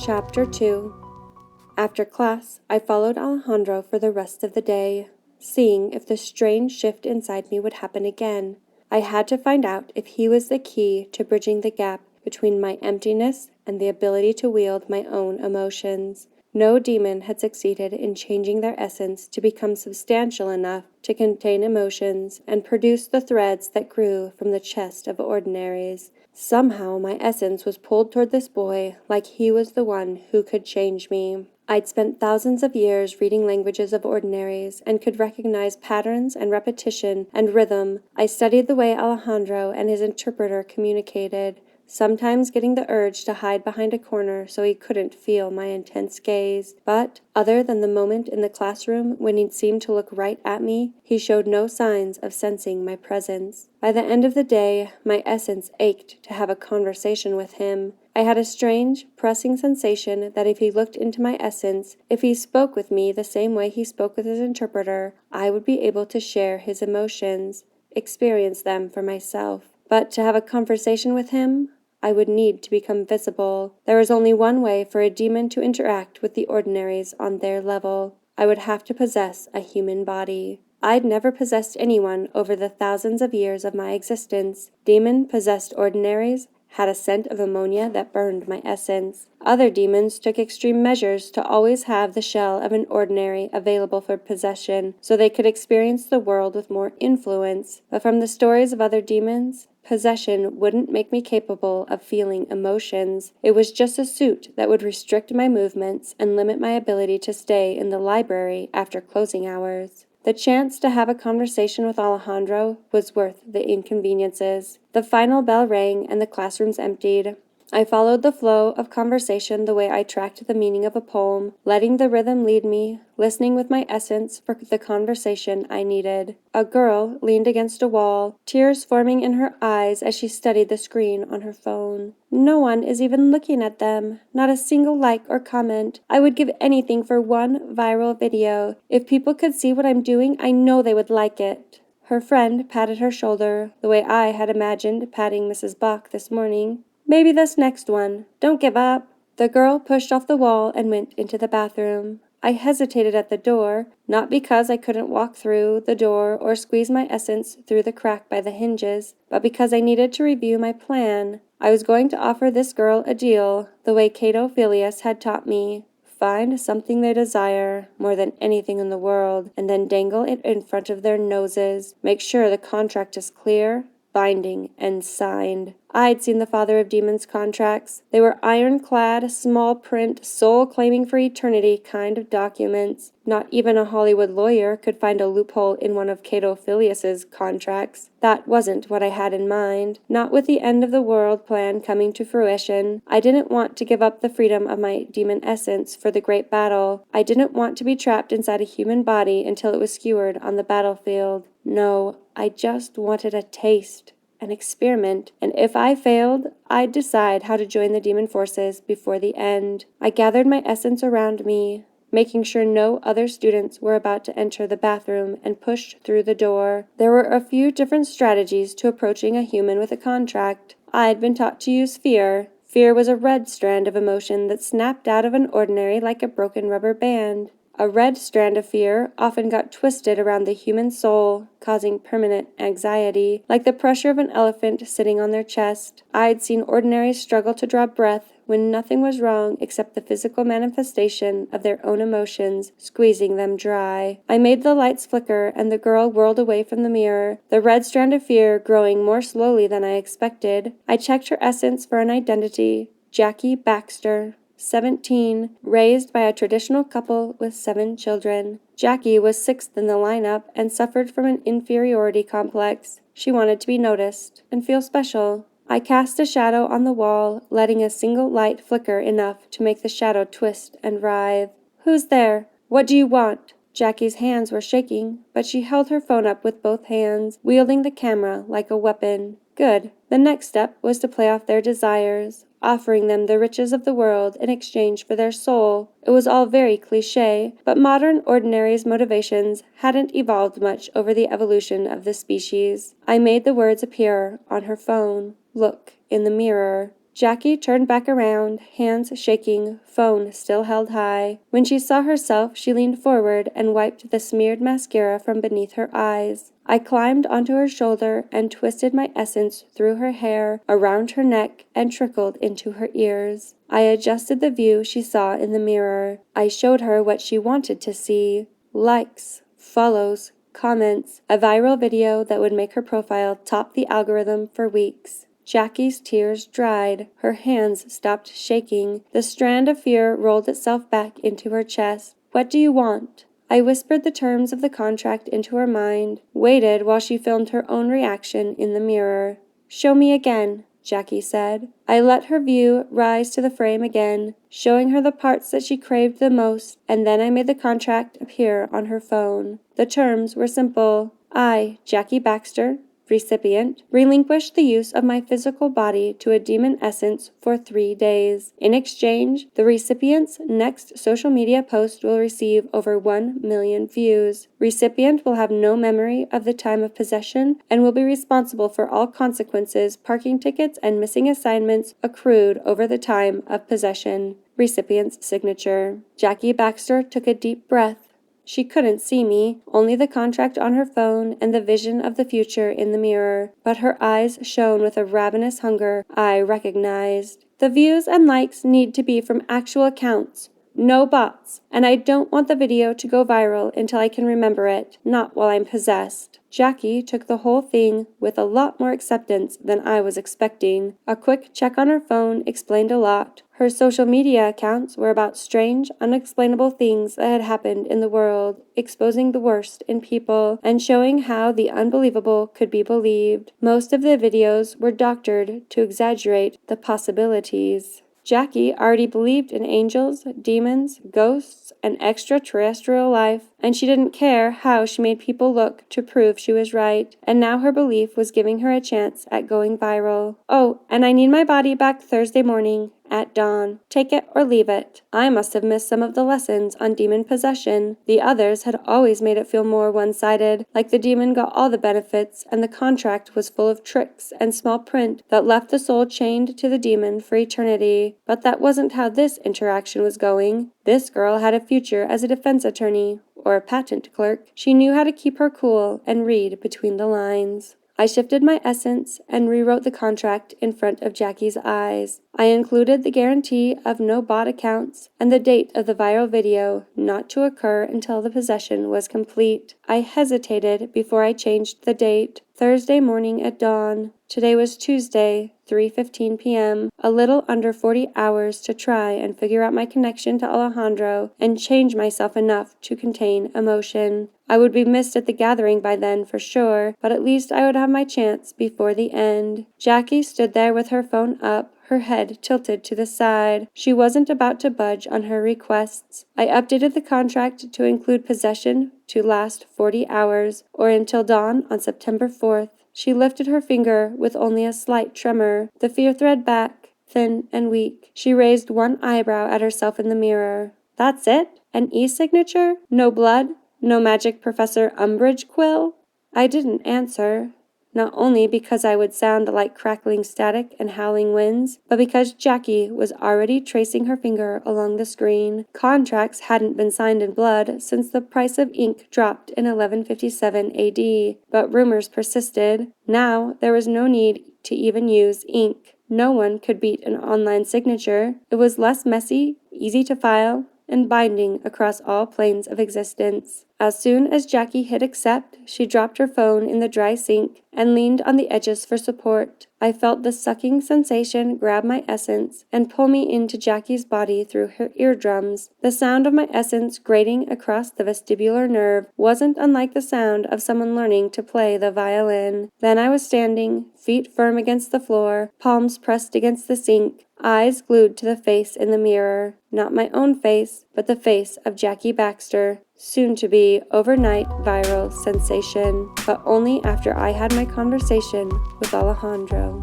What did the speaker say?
Chapter 2. After class, I followed Alejandro for the rest of the day, seeing if the strange shift inside me would happen again. I had to find out if he was the key to bridging the gap between my emptiness and the ability to wield my own emotions. No demon had succeeded in changing their essence to become substantial enough to contain emotions and produce the threads that grew from the chest of ordinaries. Somehow my essence was pulled toward this boy like he was the one who could change me. I'd spent thousands of years reading languages of ordinaries and could recognize patterns and repetition and rhythm. I studied the way Alejandro and his interpreter communicated, sometimes getting the urge to hide behind a corner so he couldn't feel my intense gaze. But, other than the moment in the classroom when he seemed to look right at me, he showed no signs of sensing my presence. By the end of the day, my essence ached to have a conversation with him. I had a strange, pressing sensation that if he looked into my essence, if he spoke with me the same way he spoke with his interpreter, I would be able to share his emotions, experience them for myself. But to have a conversation with him, I would need to become visible. There was only one way for a demon to interact with the ordinaries on their level. I would have to possess a human body. I'd never possessed anyone over the thousands of years of my existence. Demon-possessed ordinaries had a scent of ammonia that burned my essence. Other demons took extreme measures to always have the shell of an ordinary available for possession, so they could experience the world with more influence. But from the stories of other demons, possession wouldn't make me capable of feeling emotions. It was just a suit that would restrict my movements and limit my ability to stay in the library after closing hours. The chance to have a conversation with Alejandro was worth the inconveniences. The final bell rang and the classrooms emptied. I followed the flow of conversation the way I tracked the meaning of a poem, letting the rhythm lead me, listening with my essence for the conversation I needed. A girl leaned against a wall, tears forming in her eyes as she studied the screen on her phone. No one is even looking at them, not a single like or comment. I would give anything for one viral video. If people could see what I'm doing, I know they would like it. Her friend patted her shoulder, the way I had imagined patting Mrs. Bach this morning. Maybe this next one. Don't give up. The girl pushed off the wall and went into the bathroom. I hesitated at the door, not because I couldn't walk through the door or squeeze my essence through the crack by the hinges, but because I needed to review my plan. I was going to offer this girl a deal, the way Cato Filius had taught me. Find something they desire more than anything in the world, and then dangle it in front of their noses. Make sure the contract is clear, binding, and signed. I'd seen the Father of Demons contracts. They were ironclad, small print, soul-claiming for eternity kind of documents. Not even a Hollywood lawyer could find a loophole in one of Cato Filius's contracts. That wasn't what I had in mind. Not with the end of the world plan coming to fruition. I didn't want to give up the freedom of my demon essence for the great battle. I didn't want to be trapped inside a human body until it was skewered on the battlefield. No, I just wanted a taste. An experiment, and if I failed, I'd decide how to join the demon forces before the end. I gathered my essence around me, making sure no other students were about to enter the bathroom, and pushed through the door. There were a few different strategies to approaching a human with a contract. I'd been taught to use fear. Fear was a red strand of emotion that snapped out of an ordinary like a broken rubber band. A red strand of fear often got twisted around the human soul, causing permanent anxiety, like the pressure of an elephant sitting on their chest. I'd seen ordinaries struggle to draw breath when nothing was wrong except the physical manifestation of their own emotions squeezing them dry. I made the lights flicker and the girl whirled away from the mirror, the red strand of fear growing more slowly than I expected. I checked her essence for an identity. Jackie Baxter. 17, raised by a traditional couple with 7 children. Jackie was 6th in the lineup and suffered from an inferiority complex. She wanted to be noticed and feel special. I cast a shadow on the wall, letting a single light flicker enough to make the shadow twist and writhe. Who's there? What do you want? Jackie's hands were shaking, but she held her phone up with both hands, wielding the camera like a weapon. Good. The next step was to play off their desires, offering them the riches of the world in exchange for their soul. It was all very cliché, but modern ordinaries' motivations hadn't evolved much over the evolution of the species. I made the words appear on her phone. Look in the mirror. Jackie turned back around, hands shaking, phone still held high. When she saw herself, she leaned forward and wiped the smeared mascara from beneath her eyes. I climbed onto her shoulder and twisted my essence through her hair, around her neck, and trickled into her ears. I adjusted the view she saw in the mirror. I showed her what she wanted to see. Likes, follows, comments, a viral video that would make her profile top the algorithm for weeks. Jackie's tears dried. Her hands stopped shaking. The strand of fear rolled itself back into her chest. "What do you want?" I whispered the terms of the contract into her mind, waited while she filmed her own reaction in the mirror. "Show me again," Jackie said. I let her view rise to the frame again, showing her the parts that she craved the most, and then I made the contract appear on her phone. The terms were simple. I, Jackie Baxter, recipient, relinquish the use of my physical body to a demon essence for 3 days. In exchange, the recipient's next social media post will receive over 1 million views. Recipient will have no memory of the time of possession and will be responsible for all consequences, parking tickets, and missing assignments accrued over the time of possession. Recipient's signature. Jackie Baxter took a deep breath. She couldn't see me, only the contract on her phone and the vision of the future in the mirror, but her eyes shone with a ravenous hunger I recognized. The views and likes need to be from actual accounts, no bots, and I don't want the video to go viral until I can remember it, not while I'm possessed. Jackie took the whole thing with a lot more acceptance than I was expecting. A quick check on her phone explained a lot. Her social media accounts were about strange, unexplainable things that had happened in the world, exposing the worst in people and showing how the unbelievable could be believed. Most of the videos were doctored to exaggerate the possibilities. Jackie already believed in angels, demons, ghosts, and extraterrestrial life, and she didn't care how she made people look to prove she was right, and now her belief was giving her a chance at going viral. "Oh, and I need my body back Thursday morning at dawn. Take it or leave it." I must have missed some of the lessons on demon possession. The others had always made it feel more one-sided, like the demon got all the benefits and the contract was full of tricks and small print that left the soul chained to the demon for eternity. But that wasn't how this interaction was going. This girl had a future as a defense attorney or a patent clerk. She knew how to keep her cool and read between the lines. I shifted my essence and rewrote the contract in front of Jackie's eyes. I included the guarantee of no bot accounts and the date of the viral video not to occur until the possession was complete. I hesitated before I changed the date. Thursday morning at dawn. Today was Tuesday, 3:15 p.m., a little under 40 hours to try and figure out my connection to Alejandro and change myself enough to contain emotion. I would be missed at the gathering by then for sure, but at least I would have my chance before the end. Jackie stood there with her phone up, her head tilted to the side. She wasn't about to budge on her requests. I updated the contract to include possession to last 40 hours, or until dawn on September 4th. She lifted her finger with only a slight tremor, the fear thread back, thin and weak. She raised one eyebrow at herself in the mirror. "That's it? An e-signature? No blood? No magic Professor Umbridge quill?" I didn't answer. Not only because I would sound like crackling static and howling winds, but because Jackie was already tracing her finger along the screen. Contracts hadn't been signed in blood since the price of ink dropped in 1157 AD, but rumors persisted. Now there was no need to even use ink. No one could beat an online signature. It was less messy, easy to file, and binding across all planes of existence. As soon as Jackie hit accept, she dropped her phone in the dry sink and leaned on the edges for support. I felt the sucking sensation grab my essence and pull me into Jackie's body through her eardrums. The sound of my essence grating across the vestibular nerve wasn't unlike the sound of someone learning to play the violin. Then I was standing, feet firm against the floor, palms pressed against the sink, eyes glued to the face in the mirror. Not my own face, but the face of Jackie Baxter, soon to be overnight viral sensation, but only after I had my conversation with Alejandro.